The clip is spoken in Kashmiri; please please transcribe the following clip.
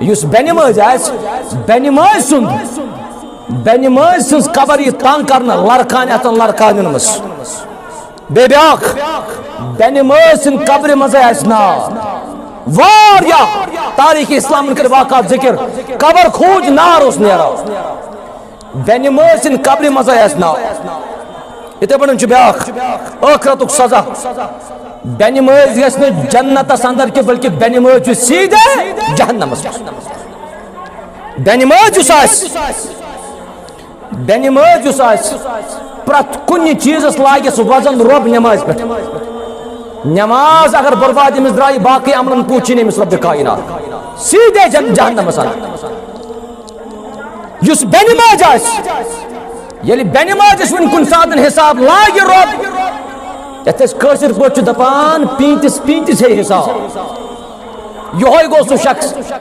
युस बेनिमाज बेनिमाज सज कबर यह तंग कर लड़कान अतन लड़कान मज बे बेनिमाज सिंद कब्र मज नाव तारीख इस्लाम कर वाक़ जिक्र कबर खोज नार नेरा बेनिमाज सिंद कब्र मज नाव इथे पे ब्या आखरत सजा बेनिमाज गस जन्नतस अंदर के बल्कि बेनिमाज सीधे जहन्नमस बेनिमाज प्रत कुन चीज लागे सह वजन रब नमाज पे नमाज अगर बर्बाद अमिस द्राई बाकी अमलन पूछी अमिस रब कायनात सीधे जहन्नमस युस बेनिमाज ये बेनिमाज वन कुन सात हिसाब लागे रब यशर पे दपान पींतिस है हिसाब यो गो सह शख्स